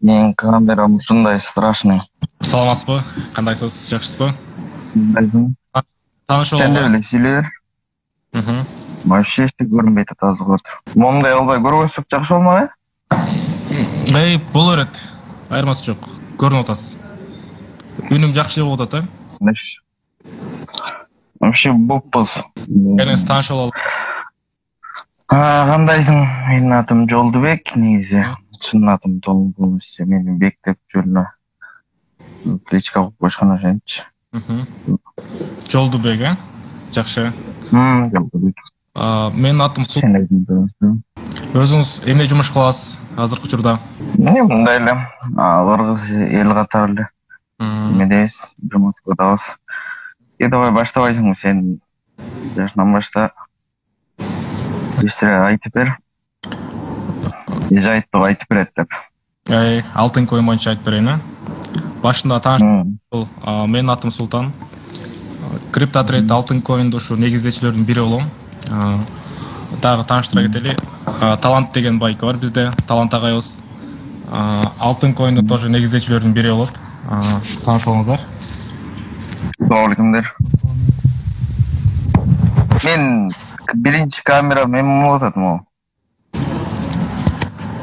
Менин камерам ушундай страшный. Саламатсызбы? Кандайсыз? Жакшысызбы? Мындайсың? Тааныш Сен болобу? эле сүйлөр. Вообще эчтеке көрүнбөй атат азыр отур. Момундай албай көрбөсөк жакшы болмок Эй, боло берет. Айырмасы жок. Көрүнүп атасыз. Үнүм жакшы болуп атат, Вообще боппуз. Келиңиз тааныш бололу. Кандайсың? Менин атым Жолдубек, негизи. Чын атым полностью мени Бек деп жүрүнө. Кличка коюп койгон ошентчи. Жолдубек, Жакшы. Жолдубек. Менин атым Султан. Өзүңүз эмне жумуш кыласыз азыркы учурда? Мындай эле. Ыргыз эл катары эле. Эмедебиз, Москвадабыз. Давай баштабайсыңбы сен? Жашынан башта. Бир айтып бер. Айтып айтып берет деп. Алтын коин боюнча айтып берейин, Башында тааныш бул. Менин атым Султан. Криптотрейд алтын коинду ушу негиздечилердин бири болом. Дагы тааныштыра кетели. Талант деген байка бар бизде. Талант агайыбыз. Алтын коинду тоже негиздечилердин бири болот. Тааныш болуңуздар. Салам алейкумдер. Мен биринчи камера мен болуп атат могу.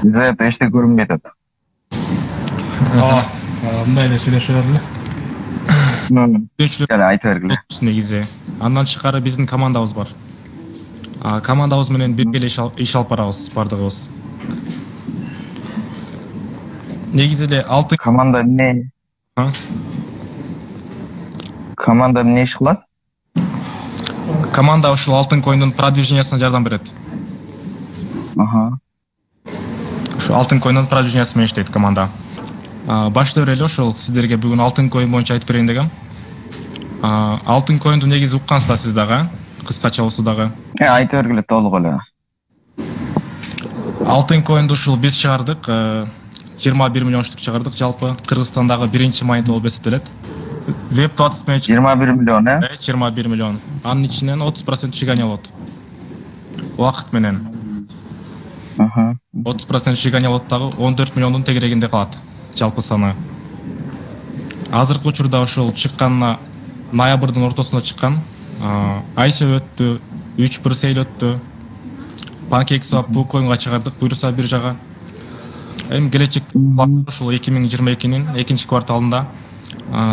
За это эчтеке көрүнбөй атат. Мындай эле сүйлөшөлөр эле. Кел айтып бергиле. Негизи. Андан тышкары биздин командабыз бар. Командабыз менен бирге эле иш алып барабыз бардыгыбыз. Негизи эле алтын Команда эмне? Команда эмне иш кылат? Команда ушул алтын коиндун продвижениясына жардам берет. Ушу алтын коиндун продвижениясы менен иштейт команда. Башта эле ошол сиздерге бүгүн алтын коин боюнча айтып берейин дегем. Алтын коинду негизи уккансыздар сиз дагы, кыскача болсо дагы. Айтып бергиле толук эле. Алтын коинду ушул биз чыгардык, 21 миллион штук чыгардык жалпы. Кыргызстандагы биринчи майнинг болуп эсептелет. Веб 20 менен 21 миллион, 21 миллион. Анын ичинен 30% сжигание болот. Убакыт менен. 30% сжигание болот дагы 14 миллиондун тегерегинде калат жалпы саны. Азыркы учурда ошол чыкканына ноябрдын ортосунда чыккан. ICO өттү, 3-1 сейл өттү. PancakeSwap KuCoin'га чыгардык, буюрса биржага. Эми келечек ушул 2022-нин 2-кварталында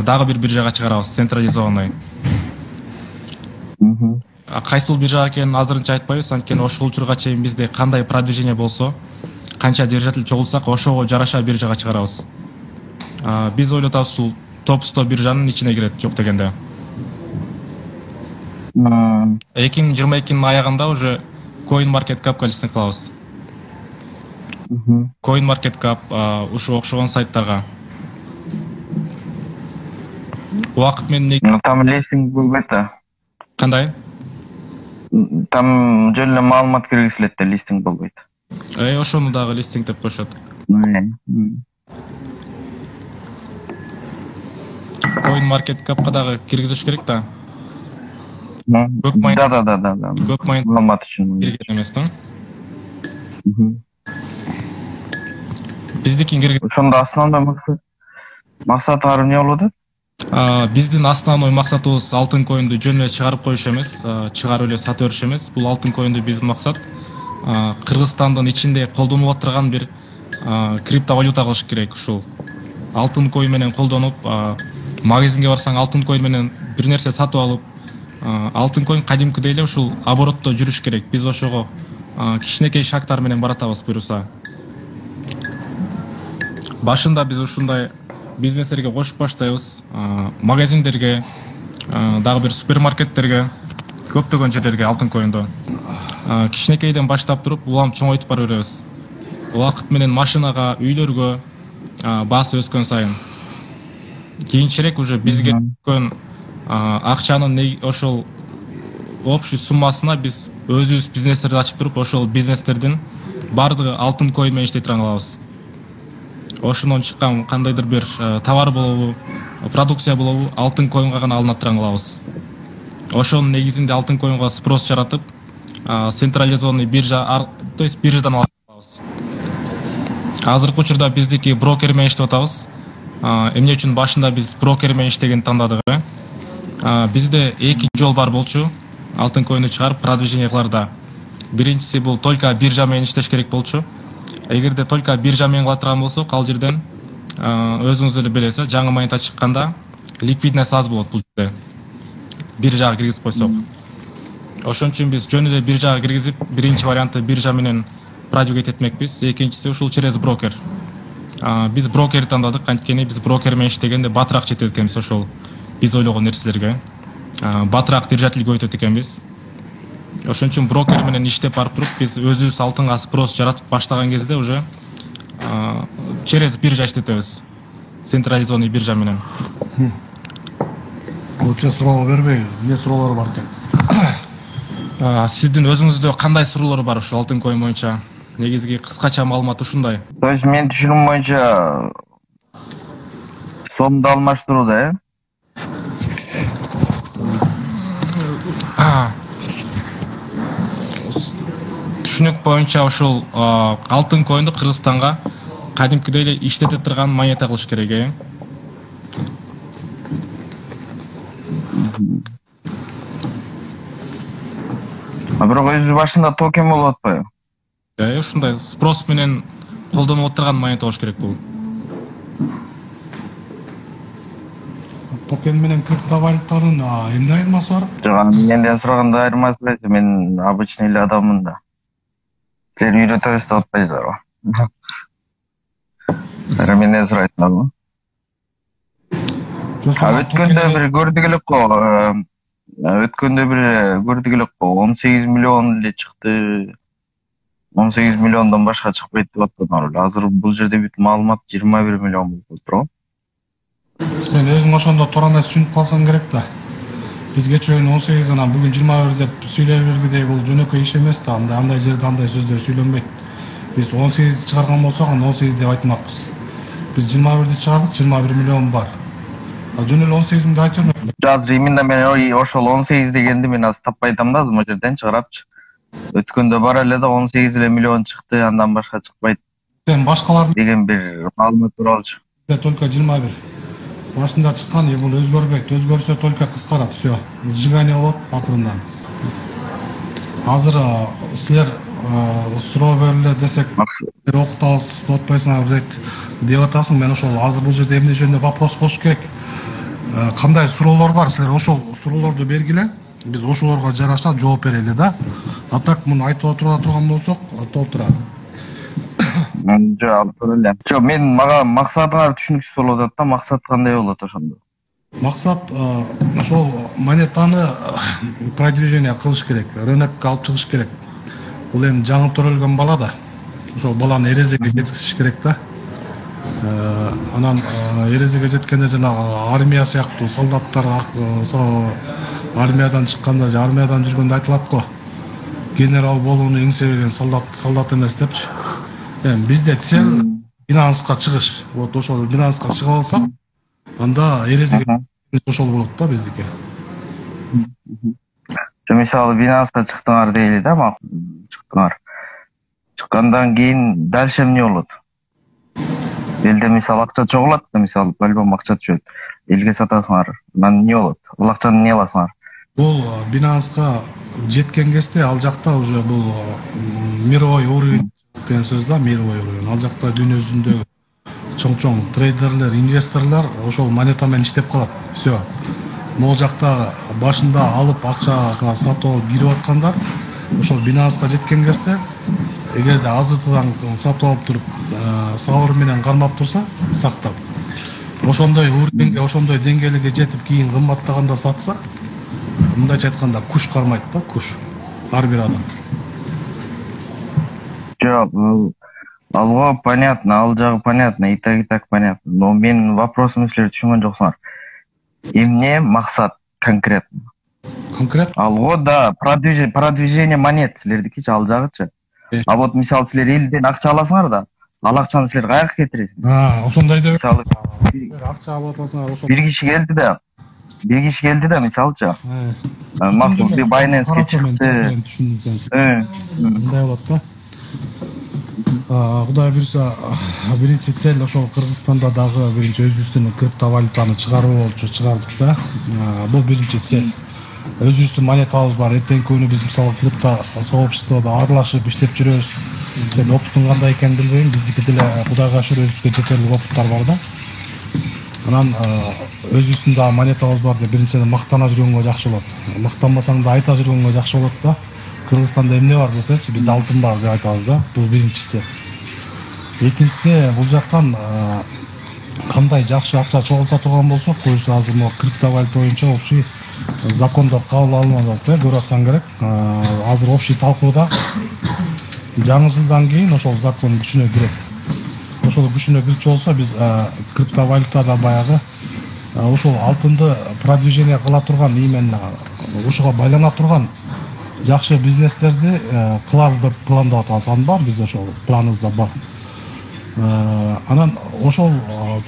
дагы бир биржага чыгарабыз, централизованный. Кайсыл биржа экенин азырынча айтпайбыз, анткени ошол учурга чейин бизде кандай продвижение болсо, канча держатель чогулсак, ошого жараша биржага чыгарабыз. Биз ойлоп атабыз ушул топ 100 биржанын ичине кирет, жок дегенде. 2022-нин аягында уже CoinMarketCap'ка листинг кылабыз. CoinMarketCap ушу окшогон сайттарга. Убакыт менен там листинг болбойт да. Кандай? Там жөн эле маалымат киргизилет да, листинг болбойт. Ошону дагы листинг деп коюшат. CoinMarketCap'ка дагы киргизиш керек да. Да. Көп маалымат үчүн кирген эмес да. Биздикин кирген. Ошондо основной максаты эмне болуп атат? Биздин основной максатыбыз алтын коинду жөн эле чыгарып коюш эмес, чыгарып эле сатып бериш эмес. Бул алтын коинду биздин максат Кыргызстандын ичинде колдонулуп атырган бир криптовалюта кылыш керек. Ушул алтын коин менен колдонуп, магазинге барсаң алтын коин менен бир нерсе сатып алып, алтын коин кадимкидей эле ушул оборотто жүрүш керек. Биз ошого кичинекей шагтар менен баратабыз буюрса. Башында биз ушундай бизнестерге кошуп баштайбыз, магазиндерге, дагы бир супермаркеттерге, көптөгөн жерлерге алтын коинду кичинекейден баштап туруп улам чоңойтуп бара беребиз. Убакыт менен машинага, үйлөргө баасы өскөн сайын кийинчерээк уже бизге өткөн акчанын ошол общий суммасына биз өзүбүз бизнестерди ачып туруп, ошол бизнестердин бардыгы алтын коин менен иштей турган кылабыз. Ошондон чыккан кандайдыр бир товар болобу, продукция болобу, алтын коинга гана алынат турган кылабыз. Ошонун негизинде алтын коинга спрос жаратып, централизованный биржа, то есть биржадан алабыз. азыркы учурда биздики брокер менен иштеп атабыз. Эмне үчүн башында биз брокер менен иштегенди тандадык? Бизде эки жол бар болчу. Алтын коюнду чыгарып продвижение кыларда. Биринчиси бул только биржа менен иштеш керек болчу. Эгерде только биржа менен кыла турган болсок, ал жерден өзүңүз эле билесиз, жаңы монета чыкканда ликвидность аз болот бул жерде. Биржага киргизип койсок. Ошон үчүн биз жөн эле биржага киргизип, биринчи вариантты биржа менен продвигать этмекпиз. Экинчиси ушул через брокер. Биз брокер тандадык, анткени биз брокер менен иштегенде батыраак жетет экенбиз ошол биз ойлогон нерселерге. Батыраак держательге өтөт экенбиз. Ошон үчүн брокер менен иштеп барып туруп, биз өзүбүз алтынга спрос жаратып баштаган кезде уже через биржа иштетебиз. Централизованный биржа менен. Лучше суроо бербей, эмне суроолор бар экен? Сиздин өзүңүздө кандай суроолор бар ушул алтын коин боюнча? Негизги кыскача маалымат ушундай. То есть мен түшүнүм боюнча сомду алмаштырууда, Түшүнүк боюнча ушул алтын коинду Кыргызстанга кадимкидей эле иштете турган монета кылыш керек, Бирок өз башында токен болуп атпайбы? Ушундай спрос менен колдонулуп турган монета болуш керек бул. Токен менен криптовалютанын эмне айырмасы бар? Жок, менден сураганда айырмасы эле, мен обычный эле адаммын да. Силер үйрөтөбүз деп атпайсыздарбы? Менден сурайсыңарбы? Өткөндө бир көрдүк элек го. Өткөндө бир көрдүк элек го. 18 миллион эле чыкты. 18 миллиондон башка чыкпайт деп аткандар. Азыр бул жерде бүт маалымат 21 миллион болуп турат. Сен өзүң ошондо туура эмес түшүнүп калсаң керек да. Биз кечээ 18 анан бүгүн 21 деп сүйлөй бергидей бул жөнөкөй иш эмес да. Андай жерде андай сөздөр сүйлөнбөйт. Биз 18 чыгарган болсок, аны 18 деп айтмакпыз. Биз 21 чыгардык, 21 миллион бар. Жөн эле 18 миңди айтып берме. Азыр именно мен ошол 18 дегенди мен азыр таппай атам да, могу жерден чыгарапчы. Өткөндө бар эле да 18 эле миллион чыкты, андан башка чыкпайт. Сен башкалар деген бир маалымат туралчы. Только 21. Башында чыккан бул өзгөрбөйт. Өзгөрсө только кыскарат, всё. Сжигание болот акырындан. Азыр силер суроо бериле десек, окутабыз деп атпайсыңар деп атасың. Мен ошол азыр бул жерде эмне жөнүндө вопрос болуш керек? Кандай суроолор бар? Силер ошол суроолорду бергиле. Биз ошолорго жараша жооп берели да. А так муну айтып отура турган болсок, толтура. Жок, мен мага максатыңар түшүнүксүз болуп атат да. Максат кандай болот ошондо? Максат ошол монетаны продвижение кылыш керек, рынокко алып чыгыш керек. Бул эми жаңы төрөлгөн бала да. Ошол баланы эрезеге жеткизиш керек да. Анан эрезеге жеткенде жанагы армия сыяктуу солдаттар армиядан чыкканда же армиядан жүргөндө айтылат го. Генерал болууну эңсебеген солдат эмес депчи. Эми бизде цель финанска чыгыш. Вот ошол финанска чыга алсак, анда эрезеге ошол болот да биздики. Мисалы финанска чыктыңар дейли да, чыктыңар. Чыккандан кийин дальше эмне болот? Элде мисалы акча чогулат да, мисалы по-любому акча түшөт. Элге сатасыңар. Анан эмне болот? Бул акчаны эмне кыласыңар? Бул Binance'га жеткен кезде ал жакта уже бул мировой уровень деген сөз да, мировой уровень. Ал жакта дүйнө жүзүндөгү чоң трейдерлер, инвесторлор ошол монета менен иштеп калат. Всё. Могу жакта башында алып акчага сатып алып кирип аткандар ошол Binance'га жеткен кезде эгерде азыртыдан сатып алып туруп сабыр менен кармап турса, сактап. Ошондой уровеньге, ошондой деңгээлге жетип кийин кымбаттаганда сатса, мындайча айтканда куш кармайт да, куш. Ар бир адам. Жок, алго понятно, ал жагы понятно, и так понятно. Но мен вопросум силер түшүнгөн жоксуңар. Эмне максат конкретно? Конкретно? Алго да, продвижение монет силердикичи, ал жагычы. А вот мисалы силер элден акча аласыңар да, ал акчаны силер каяка кетиресиңер? Ошондой деп. Мисалы акча алып атасыңар ошол. Бир киши келди да, мисалычы. Максат Binance'ге чыкты. Мындай болот да. Кудай буюрса, биринчи цель ошол Кыргызстанда дагы биринчи өзүбүздүн криптовалютаны чыгаруу болчу, чыгардык да. Бул биринчи цель. Өзүбүздүн монетабыз бар. Эртеңки күнү биз мисалы крипто сообществода аралашып иштеп жүрөбүз. Сен опытың кандай экенин билбейм. Биздики деле Кудайга шүгүр өзүбүзгө жетерлик опыттар бар да. Анан өзүбүздүн дагы монетабыз бар деп биринчиден мактана жүргөнгө жакшы болот. Мактанбасаң да айта жүргөнгө жакшы болот да. Кыргызстанда эмне бар десечи, бизде алтын бар деп айтабыз да. Бул биринчиси. Экинчиси, бул жактан кандай жакшы акча чогулта турган болсок, көбүсү азыр могу криптовалюта боюнча общий закондор кабыл алынып атат, көрүп атсаң керек. Азыр общий талкууда. Жаңы жылдан кийин ошол закон күчүнө кирет. Ошол күчүнө кирчү болсо, биз криптовалютада баягы ошол алтынды продвижение кыла турган, именно ошого байлана турган жакшы бизнестерди кылалы деп пландап атабыз. Анын бар бизде, ошол планыбызда бар. Анан ошол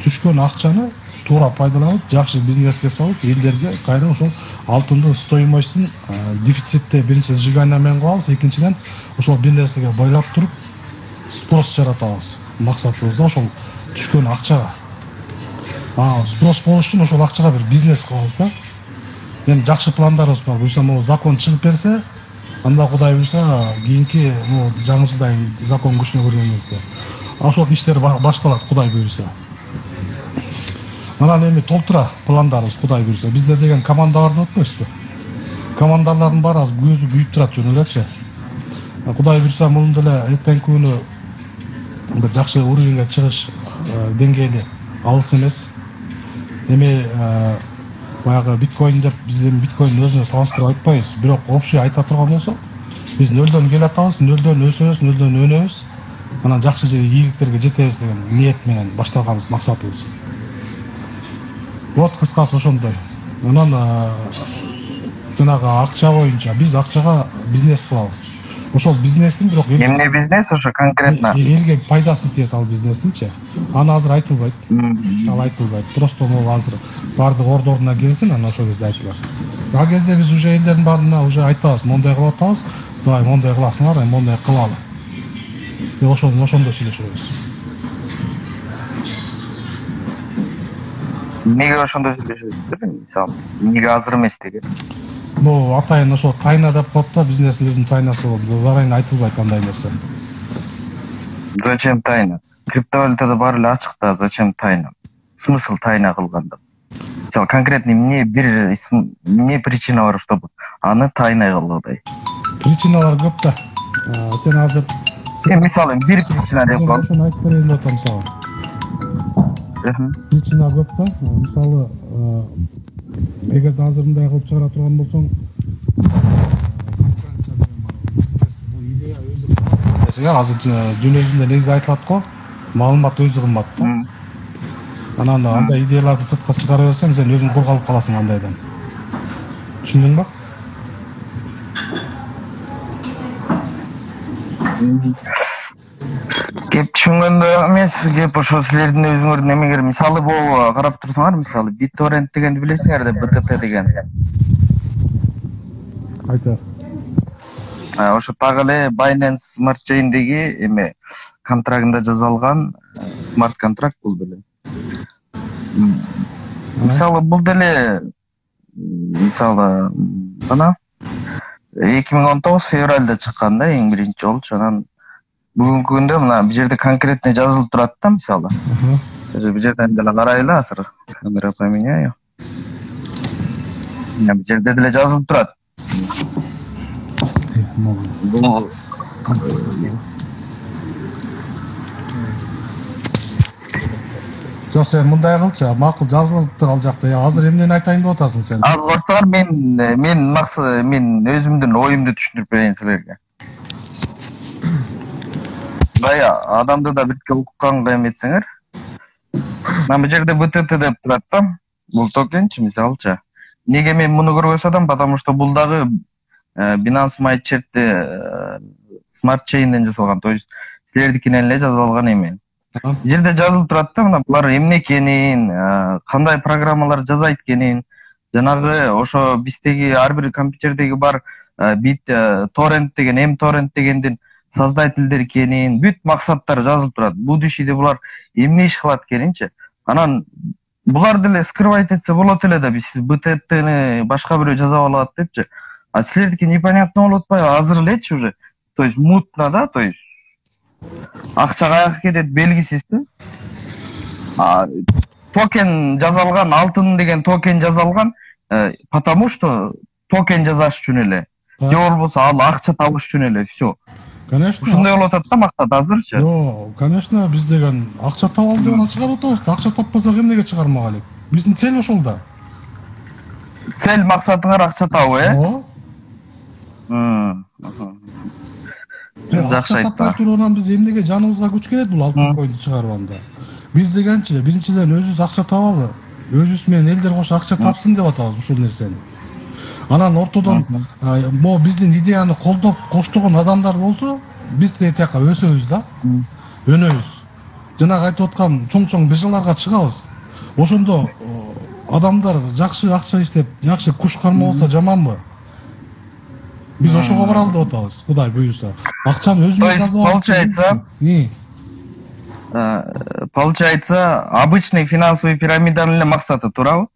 түшкөн акчаны туура пайдаланып, жакшы бизнеске салып, элдерге кайра ошол алтындын стоимостун дефицитте биринчи сжигание менен кылабыз, экинчиден ошол бир нерсеге байлап туруп спрос жаратабыз. Максатыбыз да ошол түшкөн акчага. Спрос болуш үчүн ошол акчага бир бизнес кылабыз да. Эми жакшы пландарыбыз бар. Буюрса могу закон чыгып берсе, анда Кудай буюрса кийинки жаңы жылда закон күчүнө кирген кезде ошол иштер башталат, Кудай буюрса. Анан эми толтура пландарыбыз, Кудай буюрса. Бизде деген команда бар деп атпайсызбы? Командалардын баары азыр көзү күйүп турат жөн элечи. Кудай буюрса мунун деле эртеңки күнү бир жакшы уровеньге чыгыш деңгээли алыс эмес. Эми баягы биткоин деп биз эми биткоин өзүнө салыштырып айтпайбыз, бирок общий айта турган болсок, биз нөлдөн келатабыз, нөлдөн өсөбүз, нөлдөн өнөбүз. Анан жакшы ийгиликтерге жетебиз деген ниет менен башталганбыз, максатыбыз. Вот кыскасы ошондой. Анан жанагы акча боюнча биз акчага бизнес кылабыз. Ошол бизнестин бирок эмне бизнес ошо конкретно? Элге пайдасы тиет ал бизнестинчи. Аны азыр айтылбайт. Ал айтылбайт. Просто могу азыр бардык ордоруна келсин, анан ошол кезде айтылат. Ал кезде биз уже элдердин баарына уже айтабыз, мондай кылып атабыз, давай мондай кыласыңар, мондай кылалы. Ошондой сүйлөшөбүз. Эмнеге ошондой сүйлөшөбүз? Мисалы, эмнеге азыр эмес деген? Бул атайын ошо тайна деп коет да, бизнестин өзүнүн тайнасы болуп, зарайын айтылбайт андай нерсе. Зачем тайна? Криптовалютада баары эле ачык да, зачем тайна? Смысл тайна кылганда? Мисалы, конкретно эмне причина бар, чтобы аны тайна кылгандай? Причиналар көп да. Сен азыр мисалы бир причина деп коет. Ошону айтып берейин деп атам сага. Причина көп да. Мисалы, эгерде азыр мындай кылып чыгара турган болсоң, азыр дүнү жүзүндө негизи айтылат го, маалымат өзү кымбат да. Анан андай идеяларды сыртка чыгара берсең, сен өзүң кур калып каласың андайдан. Түшүндүңбү? Кеп түшүнгөндө эмес, кеп ошо силердин өзүңөрдүн эмегер мисалы болуп карап турсаңар, мисалы BitTorrent дегенди билесиңер да, BTT деген. Айта. Ошо так эле Binance Smart Chain'деги эме контрагында жазалган смарт контракт бул деле. Мисалы бул деле мисалы мына 2019 февралда чыккан да, эң биринчи болчу. Анан бүгүнкү күндө мына бул жерде конкретно жазылып турат да, мисалы. Бул жерден деле карайлы азыр. Камера поменяю. Бул жерде деле жазылып турат. Бул Жок, сен мындай кылчы, макул жазылыптыр ал жакта. Азыр эмнени айтайын деп атасың сен? Аз көрсөңөр мен өзүмдүн оюмду түшүндүрүп берейин силерге. Бая адамды да бирке укканга эметсеңер. Мына бул жерде BTT деп турат да. Бул токенчи мисалчы. Неге мен муну көрбөс адам? Потому что бул дагы Binance Smart Chain'ден жасалган, то есть силердикинен эле жазылган эме. Жерде жазылып турат да, мына булар эмне экенин, кандай программалар жасайт экенин, жанагы ошо биздеги ар бир компьютердеги бар BitTorrent деген, mTorrent дегендин создательдер экенин, бүт максаттары жазылып турат. Будущийде булар эмне иш кылат экенинчи. Анан булар деле скрывать этсе болот эле да, биз БТТны башка бирөө жазап алат депчи. А силердики непонятно болуп атпайбы? Азыр элечи уже. То есть мутно, да, то есть акча каяка кетет белгисиз да. Токен жазалган, алтын деген токен жазалган, потому что токен жазаш үчүн эле. Же болбосо ал акча табыш үчүн эле, всё. Конечно. Ушундай болуп атат да максат азырчы. Жок, конечно, биз деген акча таба алып деп чыгарып атабыз. Акча таппасак эмнеге чыгармак элек? Биздин цель ошол да. Цель максатыңар акча табуу, Жакшы Акча таппай тургандан биз эмнеге жаныбызга күч келет бул алтын койду чыгарып анда. Биз дегенчи биринчиден өзүбүз акча табалы, өзүбүз менен элдер кош акча тапсын деп атабыз ушул нерсени. Анан ортодон могу биздин идеяны колдоп коштогон адамдар болсо, биз тияка өсөбүз да, өнөбүз. Жанагы айтып аткан чоң бежаларга чыгабыз. Ошондо адамдар жакшы акча иштеп, жакшы куш карма болсо жаманбы? Биз ошого баралы деп атабыз, Кудай буйруса. Акчаны өзүбүз жазып алып. Получается, обычный финансовый пирамиданын эле максаты туурабы?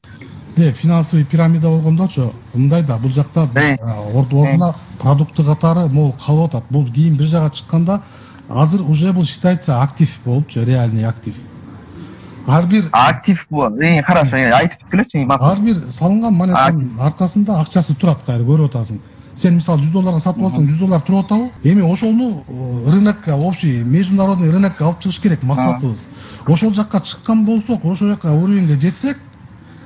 Финансовый пирамида болгондочу, мындай да, бул жакта ордуна продукты катары могул калып атат. Бул кийин бир жага чыкканда азыр уже бул считается актив болупчу, реальный актив. Ар бир актив бул. Хорошо, айтып бүткүлөчү. Ар бир салынган монетанын аркасында акчасы турат, кайры көрүп атасың. Сен мисалы $100 сатып алсаң, $100 туруп атабы? Эми ошону рынокко, общий международный рынокко алып чыгыш керек максатыбыз. Ошол жакка чыккан болсок, ошол жака уровеньге жетсек,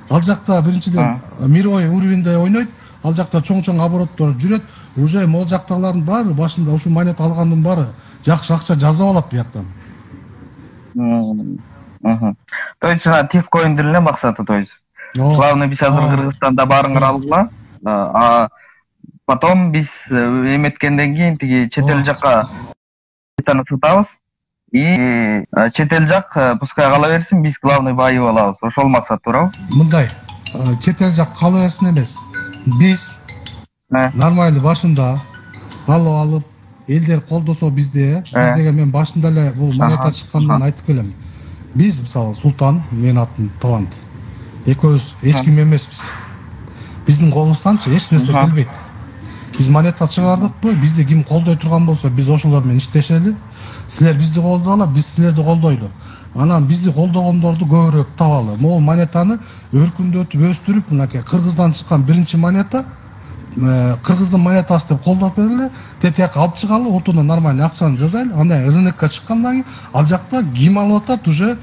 ал жакта биринчиден мировой уровеньде ойнойт, ал жакта чоң обороттор жүрөт, уже могул жактагылардын баары башында ушул монета алгандын баары жакшы акча жазып алат бияктан. То есть тифкоиндин эле максаты, то есть. Главное биз азыр Кыргызстанда баарыңар алгыла, а потом биз эметкенден кийин тиги чет эл жакка монетаны сатабыз и чет эл жак пускай кала берсин, биз главный байып алабыз. Ошол максат туурабы? Мындай, чет эл жак кала берсин эмес. Биз нормально башында алып элдер колдосо бизде, биз деген мен башында эле бул монета чыккандан айтып келем. Биз мисалы Султан, мен атым Талант. Экөөбүз эч ким эмеспиз. Биздин колубузданчы эч нерсе келбейт. Биз монета чыгардыкпы, бизди ким колдой турган болсо, биз ошолор менен иштешели. Силер бизди колдоолу, биз силерди колдойлу. Анан бизди колдогондорду көбүрөөк табалы. Могул монетаны өркүндөтүп, өстүрүп, мынакей Кыргыздан чыккан биринчи монета, Кыргыздын монетасы деп колдоп берели, тетияка алып чыгалы, ортодон нормальный акчаны жазайлы. Андан рынокко чыккандан кийин ал жакта ким алып атат, уже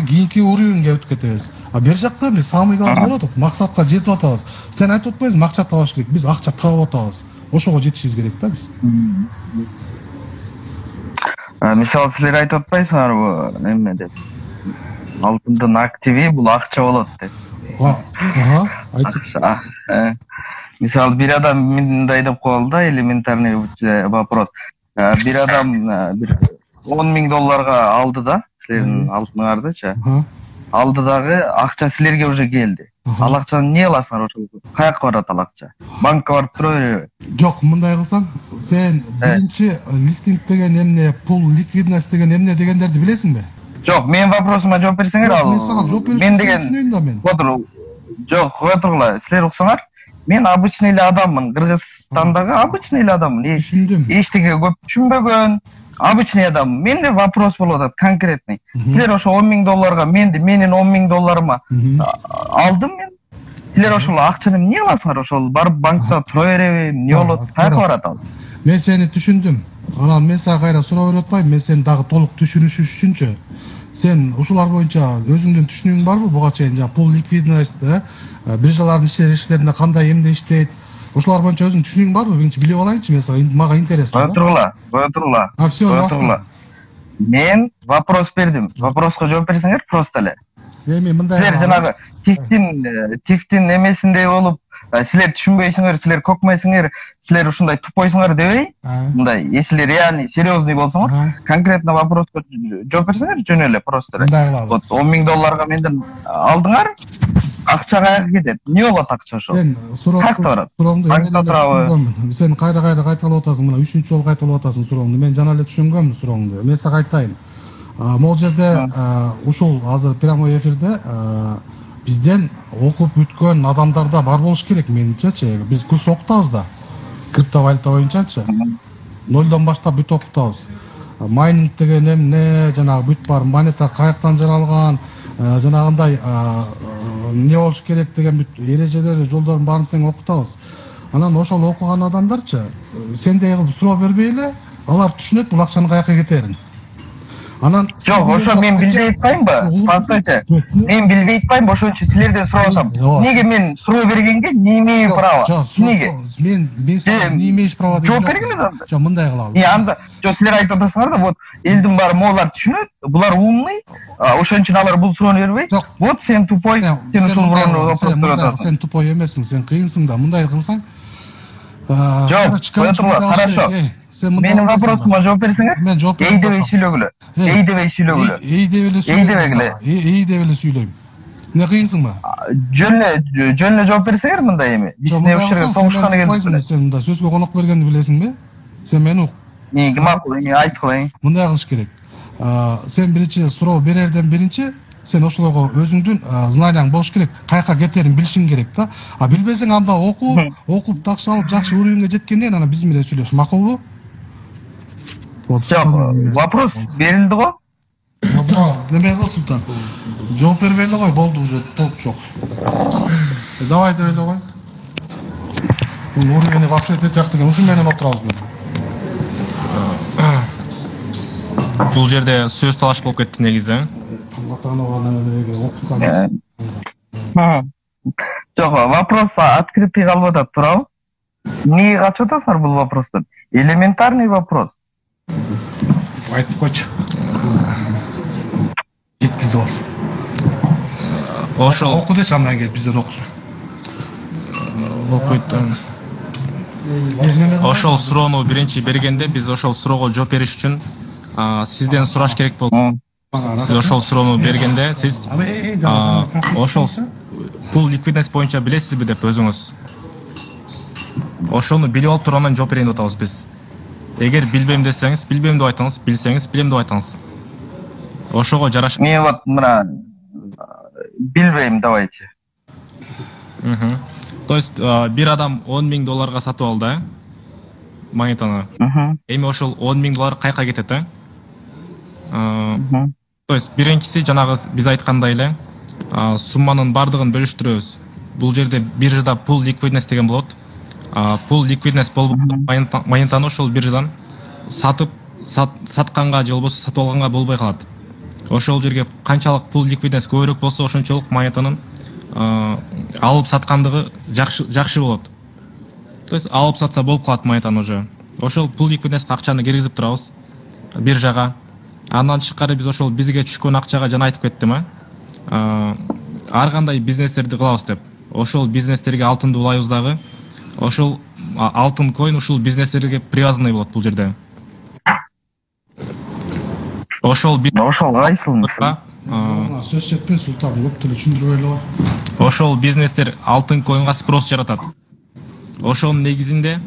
кийинки уровеньге өтүп кетебиз. А бер жакта эле самый главный болот, максатка жетип атабыз. Сен айтып атпайсыңбы, акча табыш керек. Биз акча табып атабыз. Ошого жетишибиз керек да биз. Мисалы силер айтып атпайсыңарбы, эме деп. Алтындын активи бул акча болот деп. Айтып. Мисалы бир адам мындай деп коелу да, элементарный вопрос. Бир адам $10,000 алды да, силердин алтыныңардычы. Алды дагы акча силерге уже келди. Ал акчаны эмне кыласыңар ошол? Каяка барат ал акча? Банкка барып тура береби? Жок, мындай кылсаң, сен биринчи листинг деген эмне, пул ликвидность деген эмне дегендерди билесиңби? Жок, менин вопросума жооп берсеңер ал. Мен сага жооп беришим түшүнөйм да мен. Жок, кое тургула. Силер уксаңар, мен обычный эле адаммын. Кыргызстандагы обычный эле адаммын. Түшүндүм. Эчтеке көп түшүнбөгөн обычный адам. Менде вопрос болуп атат, конкретный. Силер ошо $10,000 менин $10,000 алдым мен. Силер ошол акчаны эмне кыласыңар? Ошол барып банкта тура береби? Эмне болот? Каяка барат ал? Мен сени түшүндүм. Анан мен сага кайра суроо берип атпайм, мен сени дагы толук түшүнүш үчүнчү. Сен ушулар боюнча өзүңдүн түшүнүгүң барбы? Буга чейин пул ликвидность, биржалардын иштеринде кандай эмне иштейт? Ошолар боюнча өзүң түшүнүгүң барбы? Биринчи билип алайынчы, мен сага мага интересно. Кое тургула. Всё, мен вопрос бердим. Вопроска жооп берсеңер просто эле. Эми мындай. Силер жанагы тифтин эмесиндей болуп, силер түшүнбөйсүңөр, силер көкмөйсүңөр, силер ушундай тупойсуңар дебей, мындай, если реальный, серьезный болсоңор, конкретно вопроска жооп берсеңер жөн эле просто эле. Мындай кылабыз. Вот $10,000 менден алдыңар, Акча каяка кетет? Эмне болот акча ошол? Мен Каякта барат? сурооңду Банкта турабы? Сен кайра кайталап атасың, мына 3-чү жолу кайталап атасың сурооңду. Мен жана эле түшүнгөмүн сурооңду. Мен сага айтайын. Могул жерде ушул азыр прямой эфирде бизден окуп бүткөн адамдар да бар болуш керек менимчечи. Биз курс окутабыз да. Криптовалюта боюнчачы. Нолдон баштап бүт окутабыз. Майнинг деген эмне, жанагы бүт бар монета каяктан жаралган, жанагындай эмне болуш керек деген бүт эрежелери, жолдорун баарын тең окутабыз. Анан ошол окуган адамдарчы, сендей кылып суроо бербей эле, алар түшүнөт бул акчанын каяка кетерин. Анан Жок, ошо мен билбей атпаймынбы? Постойчу. Мен билбей атпаймынбы, ошончо силерден сурап атам. Неге мен суроо бергенге не имею права? Неге? Мен сага не имеешь права деп жооп бергиле да. Жок, мындай кылалы. Анда жок, силер айтып атасыңар да, вот элдин баары могулар түшүнөт, булар умный, ошон үчүн алар бул суроону бербей. Вот сен тупой, сен ушул суроону вопрос берип атасың. Сен тупой эмессиң, сен кыйынсың да. Мындай кылсаң жок, хорошо. Менин вопросума жооп берсеңер, мен жооп эй дебей сүйлөгүлө. Эй дебей сүйлөгүлө. Эй деп эле сүйлөйм. Не кыйынсыңбы? Жөн эле жооп берсеңер мындай эми. Бизне ушерге согушканы келди. Сен мында сөзгө конок бергенди билесиңби? Сен мени ук. Мен макул, эми айтып кылайын. Мындай кылыш керек. Сен биринчи суроо берерден биринчи сен ошолорго өзүңдүн знанияң болуш керек, каяка кетерин билишиң керек да. Билбесең анда окуп такшалып жакшы уровеньге жеткенден анан биз менен сүйлөш, макулбу? Жок, вопрос берилди го. Неме кыл, Султан? Жооп бербей эле кой, болду уже, толк жок. Давай деп эле кой. Уровень вообще тетек деген ушу менен отурабыз мен. Бул жерде сөз талаш болуп кетти негизи. Жок, вопрос открытый калып атат, туурабы? Эмнеге качып атасыңар бул вопростон? Элементарный вопрос. Айтып койчу. Жеткиziп алсын. Ошол оку дечи, андан кийин бизден окусун. Окуйт. Ошол суроону биринчи бергенде биз ошол суроого жооп бериш үчүн сизден сураш керек болду. Сиз ошол суроону бергенде сиз ошол бул ликвидность боюнча билесизби деп өзүңүз. Ошону билип алып туруп анан жооп берейин деп атабыз биз. Эгер билбейм десеңиз, билбейм деп айтыңыз, билсеңиз, билем деп айтыңыз. Ошого жараша. Мен вот мына билбейм, давайте. То есть бир адам $10,000 сатып алды, монетаны. Эми ошол $10,000 каяка кетет, То есть биринчиси жанагы биз айткандай эле сумманын бардыгын бөлүштүрөбүз. Бул жерде биржада пул ликвидность деген болот. Пул ликвидность болуп монетаны ошол биржадан сатканга же болбосо сатып алганга болбой калат. Ошол жерге канчалык пул ликвидность көбүрөөк болсо, ошончолук монетанын алып саткандыгы жакшы болот. То есть алып сатса болуп калат монетаны уже. Ошол пул ликвидность акчаны киргизип турабыз биржага. Андан тышкары биз ошол бизге түшкөн акчага жана айтып кеттим, ар кандай бизнестерди кылабыз деп. Ошол бизнестерге алтынды улайбыз дагы. Ошол алтын коин ушул бизнестерге привязанный болот бул жерде. Ошол кайсыл? Сөз жетпей, Султан, көп деле түшүндүрүп эле кой. Ошол бизнестер алтын коинга спрос жаратат. Ошонун негизинде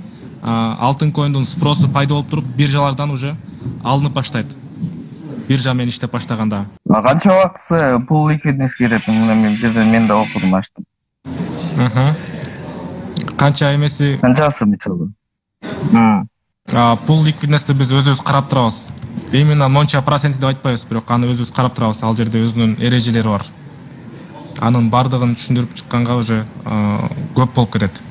алтын коиндун спросу пайда болуп туруп, биржалардан уже алынып баштайт. Биржа менен иштеп баштаганда. Канча убакытсы пул ликвидность кетет? Мен жерден мен да окудум, ачтым. Канча эмеси? Канчасы мисалы? Пул ликвидностьты биз өзүбүз карап турабыз. Именно монча процент деп айтпайбыз, бирок аны өзүбүз карап турабыз. Ал жерде өзүнүн эрежелери бар. Анын бардыгын түшүндүрүп чыкканга уже көп болуп кетет.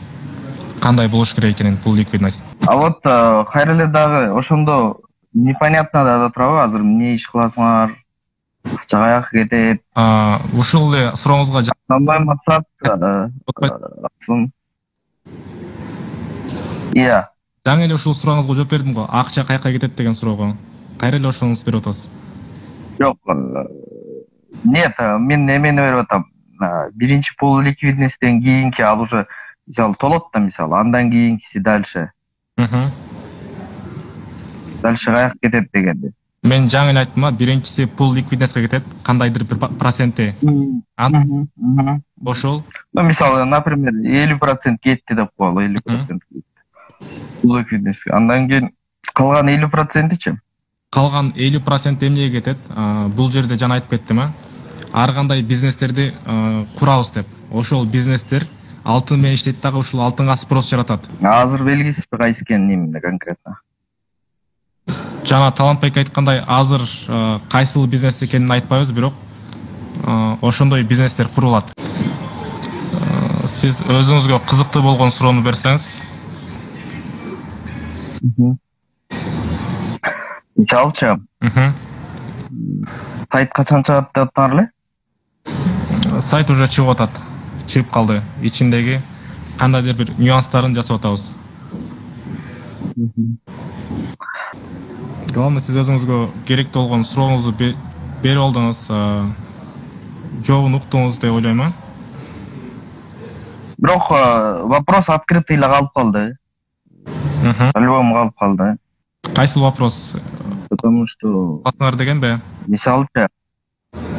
Кандай болуш керек экенин пул ликвидность. Вот кайра эле дагы ошондо непонятно да турабы, азыр эмне иш кыласыңар? Акча каяка кетет? Ушул эле сурооңузга Самбай максат. Иә. Жаңы эле ушул сурооңузга жооп бердим го. Акча каяка кетет деген суроого. Кайра эле ошону берип атасыз. Жок. Нет, мен эмени берип атам. Биринчи пул ликвидностьтен кийинки ал уже мисалы толот да, мисалы, андан кийинкиси дальше. Дальше каяка кетет дегенди. Мен жаңы эле айттым, биринчиси пул ликвидностька кетет, кандайдыр бир проценти. Ошол. Ну, мисалы, например, 50% кетти деп коелу, 50% кетти. Пул ликвидностька. Андан кийин калган 50%-чи? Калган 50% эмнеге кетет? Бул жерде жана айтып кеттим, ар кандай бизнестерди курабыз деп. Ошол бизнестер алтын менен иштейт дагы, ушул алтынга спрос жаратат. Азыр белгисизби кайсы экенин эмне конкретно? Жана Талантбек айткандай, азыр кайсыл бизнес экенин айтпайбыз, бирок ошондой бизнестер курулат. Сиз өзүңүзгө кызыктуу болгон суроону берсеңиз. Мисалчы, сайт качан чыгат деп атаңар эле? Сайт уже чыгып атат. Чыгып калды. Ичиндеги кандайдыр бир нюанстарын жасап атабыз. Главное, сиз өзүңүзгө керектүү болгон сурооңузду берип алдыңыз, жообун уктуңуз деп ойлойм. Бирок вопрос открытый эле калып калды. По-любому калып калды. Кайсыл вопрос? Потому что Атыңар дегенби? мисалчы,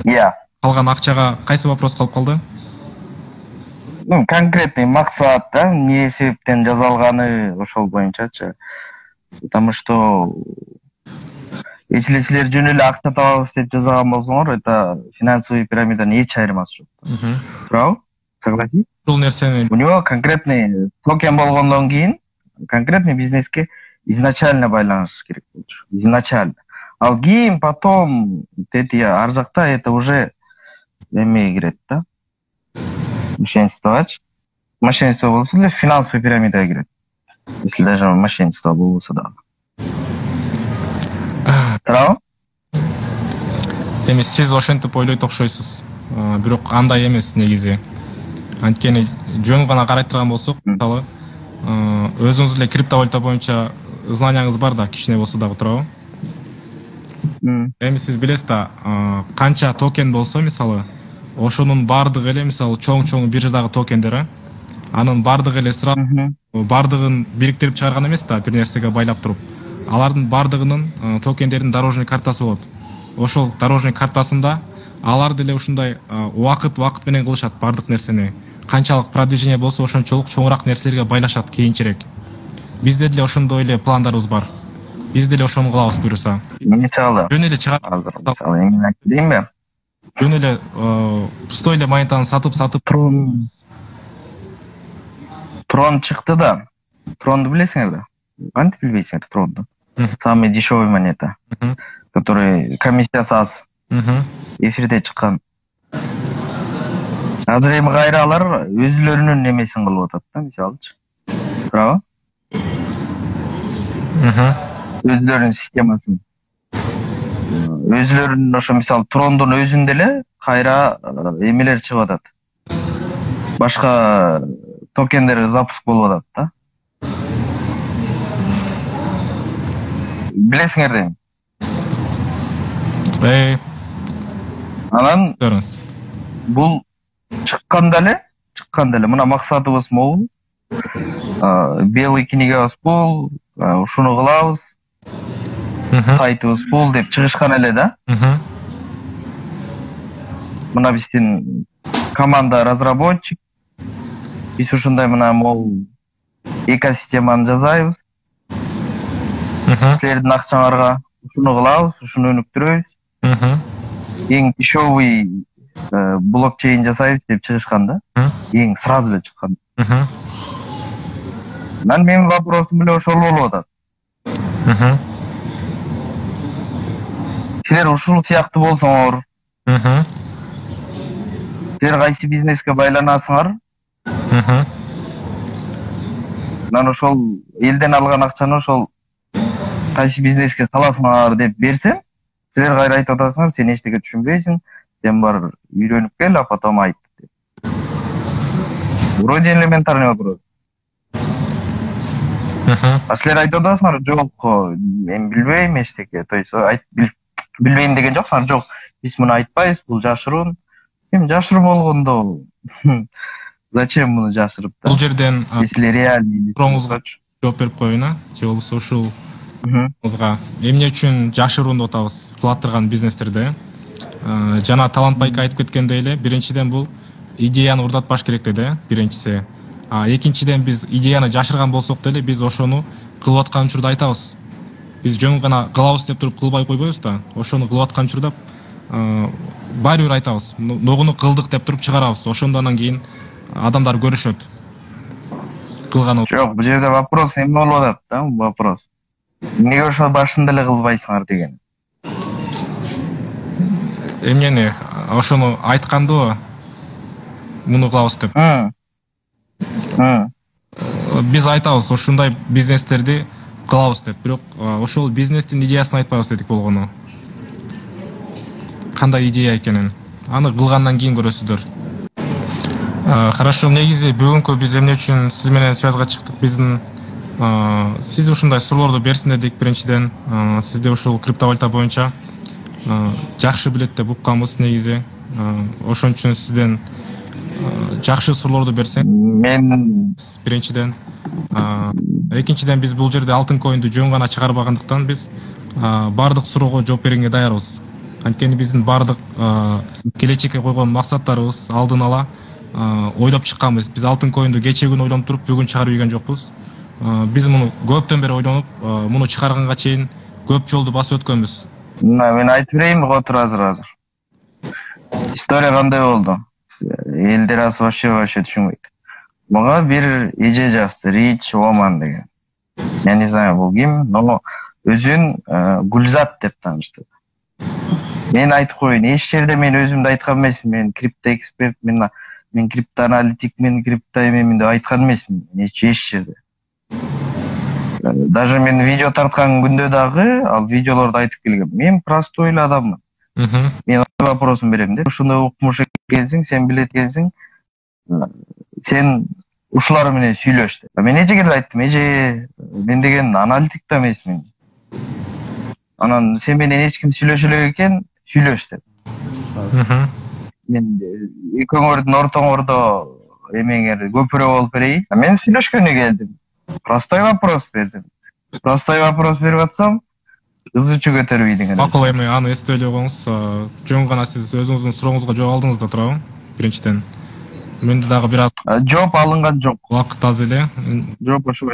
иә, Калган акчага кайсы вопрос калып калды? ну, конкретный максат, да, эмне себептен жасалганы ошол боюнчачы. Потому что если силер жөн эле акча табабыз деп жасаган болсоңор, это финансовый пирамиданын эч айырмасы жок. Туурабы? Согласись? Бул нерсени У него конкретный токен болгондон кийин конкретный бизнеске изначально байланыш керек болчу. Изначально. Ал кийин потом ар жакта это уже эмеге кирет да. Мошенничествовать. Мошенничество болсо эле финансовый пирамидага кирет. Если даже мошенничество болбосо да. Туурабы? Эми сиз ошентип ойлойт окшойсуз. Бирок андай эмес негизи. Анткени жөн гана карай турган болсок, мисалы, өзүңүз эле криптовалюта боюнча знанияңыз бар да, кичине болсо дагы, туурабы? Эми сиз билесиз да, канча токен болсо, мисалы, ошонун бардыгы эле, мисалы, чоң биржадагы токендер, анын бардыгы эле сразу бардыгын бириктирип чыгарган эмес да, бир нерсеге байлап туруп. Алардын бардыгынын токендердин дорожный картасы болот. Ошол дорожный картасында алар деле ушундай убакыт менен кылышат бардык нерсени. Канчалык продвижение болсо, ошончолук чоңураак нерселерге байлашат кийинчерээк. Бизде деле ошондой эле пландарыбыз бар. Биз деле ошону кылабыз буюрса. Мисалы, Жөн эле чыгат. азыр мисалы эмне айтып дейинби? Жөн эле пустой эле монетаны сатып Трон чыкты да. Тронду билесиңер да? Кантип билбейсиңер Тронду? Самый дешевый монета, который комиссиясы аз. Эфирде чыккан. Азыр эми кайра алар өзүлөрүнүн немесин кылып атат да, мисалычы. Туурабы? Өзүлөрүнүн системасын. Өзүлөрүнүн ошо мисалы Трондун өзүндө эле кайра эмелер чыгып атат. Башка токендер запуск болуп атат да. Билесиңер дейм. Анан көрүңүз. бул чыкканда эле мына максатыбыз могул. Белый книгабыз бул, ушуну кылабыз. Сайтыбыз бул деп чыгышкан эле да. Мына биздин команда разработчик. Биз ушундай мына могул экосистеманы жасайбыз. Силердин акчаңарга ушуну кылабыз, ушуну өнүктүрөбүз. Эң дешевый блокчейн жасайбыз деп чыгышкан да. Эң сразу эле чыккан. Менин вопросум эле ошол болуп атат. Силер ушул сыяктуу болсоңор, силер кайсы бизнеске байланасыңар? Мен ошол элден алган акчаны ошол кайсы бизнеске саласыңар деп берсем, силер кайра айтып атасыңар, сен эчтеке түшүнбөйсүң, сен бар үйрөнүп кел, а потом айт деп. Вроде элементарный вопрос. А силер айтып атасыңар, жок, мен билбейм эчтеке. То есть билбейм деген жоксуңар, жок, биз муну айтпайбыз, бул жашыруун. Эми жашыруун болгондо зачем муну жашырып да? Бул жерден если реальный сурооңузга жооп берип коеюн, же болбосо ушул эмне үчүн жашырууну деп атабыз кылып турган бизнестерде. Жана Талант байка айтып кеткендей эле, биринчиден бул идеяны урдатпаш керек деди, биринчиси. Экинчиден биз идеяны жашырган болсок деле, биз ошону кылып аткан учурда айтабыз. Биз жөн гана кылабыз деп туруп кылбай койбойбуз да. Ошону кылып аткан учурда баары бир айтабыз. Ногуну кылдык деп туруп чыгарабыз. Ошондон кийин адамдар көрүшөт. Кылган. Жок, бул жерде вопрос эме болуп атат да, вопрос. Эмнеге ошо башында эле кылбайсыңар деген. Эмнени ошону айтканды муну кылабыз деп. Биз айтабыз ушундай бизнестерди кылабыз деп, бирок ошол бизнестин идеясын айтпайбыз дедик болгону. Кандай идея экенин аны кылгандан кийин көрөсүздөр. Хорошо, негизи бүгүнкү биз эмне үчүн сиз менен связга чыктык? Биздин сиз ушундай суроолорду берсин дедик. Биринчиден, сизде ушул криптовалюта боюнча жакшы билет деп укканбыз негизи. Ошон үчүн сизден жакшы суроолорду берсең. Мен Биринчиден, экинчиден биз бул жерде алтын коинду жөн гана чыгарбагандыктан биз бардык суроого жооп бергенге даярбыз. Анткени биздин бардык келечекке койгон максаттарыбыз алдын ала ойлоп чыкканбыз. Биз алтын коинду кече күнү ойлонуп туруп бүгүн чыгарып ийген жокпуз. Биз муну көптөн бери ойлонуп, муну чыгарганга чейин көп жолду басып өткөнбүз. Мен айтып берейинби отур азыр. История кандай болду? Элдер аз вообще түшүнбөйт. Мага бир эже жазды, Rich Woman деген. Я не знаю, бул ким, но өзүн Гүлзат деп тааныштырды. Мен айтып коеюн, эч жерде мен өзүмдү айткан эмесмин. Мен крипто эксперт, мен крипто аналитик, мен крипто эмемин деп айткан эмесмин. Эч жерде. Даже мен видео тарткан күндө дагы ал видеолорду айтып келгем. Мен простой эле адаммын. Мен вопросун берем деп. Ушундай укмуш экенсиң, сен билет экенсиң, сен ушулар менен сүйлөш деп. Мен эжеге деле айттым, эже, мен деген аналитик да эмесмин. Анан сен менен эч ким сүйлөшө элек экен, сүйлөш деп. Мен экөөңөрдүн ортоңордо эмеңер көпүрө болуп берейин. Мен сүйлөшкөнгө келдим. Простой вопрос бердим. Простой вопрос берип атсам, ызычы көтөрүп ийдиң. Макул, эми аны эстеп эле коюңуз. Жөн гана сиз өзүңүздүн сурооңузга жооп алдыңыз да туурабы? Биринчиден. Менде дагы бир жооп алынган жок. Убакыт аз эле. Жооп ошо